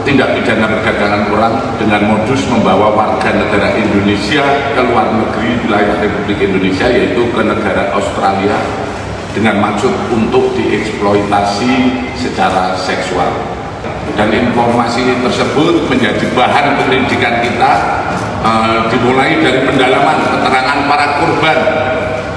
tindak pidana perdagangan orang dengan modus membawa warga negara Indonesia ke luar negeri wilayah Republik Indonesia, yaitu ke negara Australia, dengan maksud untuk dieksploitasi secara seksual. Dan informasi tersebut menjadi bahan penyelidikan kita, dimulai dari pendalaman keterangan para korban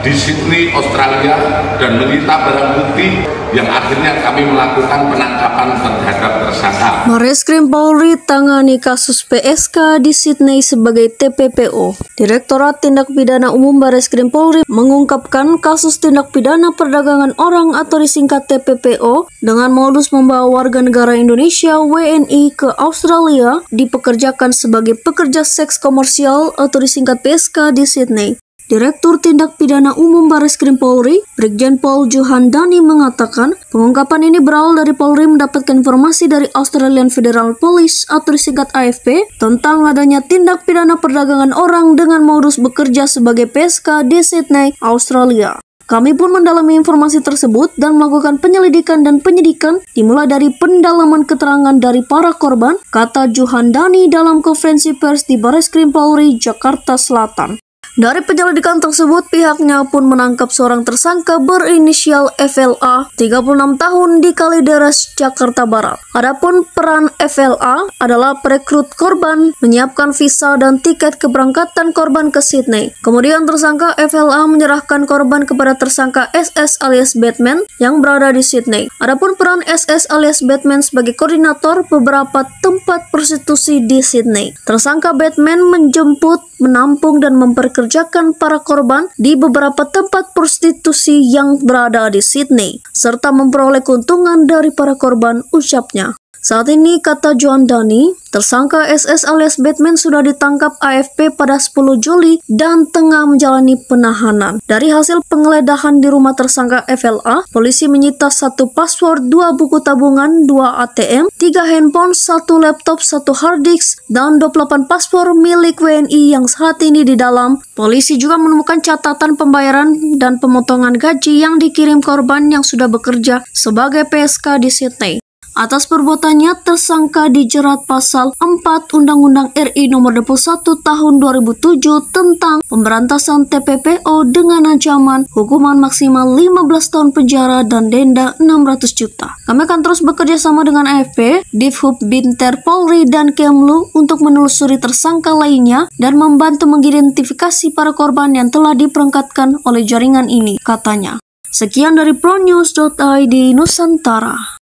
di Sydney, Australia, dan menyita barang bukti yang akhirnya kami melakukan penangkapan terhadap tersangka. Bareskrim Polri tangani kasus PSK di Sydney sebagai TPPO. Direktorat Tindak Pidana Umum Bareskrim Polri mengungkapkan kasus tindak pidana perdagangan orang atau disingkat TPPO dengan modus membawa warga negara Indonesia WNI ke Australia dipekerjakan sebagai pekerja seks komersial atau disingkat PSK di Sydney. Direktur Tindak Pidana Umum Bareskrim Polri, Brigjen Pol Johan Dani mengatakan, pengungkapan ini berawal dari Polri mendapatkan informasi dari Australian Federal Police atau disingkat AFP tentang adanya tindak pidana perdagangan orang dengan modus bekerja sebagai PSK di Sydney, Australia. Kami pun mendalami informasi tersebut dan melakukan penyelidikan dan penyidikan dimulai dari pendalaman keterangan dari para korban, kata Johan Dani dalam konferensi pers di Bareskrim Polri, Jakarta Selatan. Dari penyelidikan tersebut, pihaknya pun menangkap seorang tersangka berinisial FLA, 36 tahun di Kalideres, Jakarta Barat. Adapun peran FLA adalah perekrut korban, menyiapkan visa dan tiket keberangkatan korban ke Sydney. Kemudian tersangka FLA menyerahkan korban kepada tersangka SS alias Batman yang berada di Sydney. Adapun peran SS alias Batman sebagai koordinator beberapa tempat prostitusi di Sydney. Tersangka Batman menjemput, menampung dan memperkerjakan para korban di beberapa tempat prostitusi yang berada di Sydney, serta memperoleh keuntungan dari para korban, ucapnya. Saat ini, kata Johan Dani, tersangka SS alias Batman sudah ditangkap AFP pada 10 Juli dan tengah menjalani penahanan. Dari hasil penggeledahan di rumah tersangka FLA, polisi menyita 1 password, 2 buku tabungan, 2 ATM, 3 handphone, 1 laptop, 1 hard disk, dan 28 paspor milik WNI yang saat ini di dalam. Polisi juga menemukan catatan pembayaran dan pemotongan gaji yang dikirim korban yang sudah bekerja sebagai PSK di Sydney. Atas perbuatannya, tersangka dijerat pasal 4 Undang-Undang RI Nomor 21 Tahun 2007 tentang pemberantasan TPPO dengan ancaman hukuman maksimal 15 tahun penjara dan denda 600 juta. Kami akan terus bekerja sama dengan AFP, Divhub Binter Polri dan Kemlu untuk menelusuri tersangka lainnya dan membantu mengidentifikasi para korban yang telah diperangkatkan oleh jaringan ini, katanya. Sekian dari pronews.id Nusantara.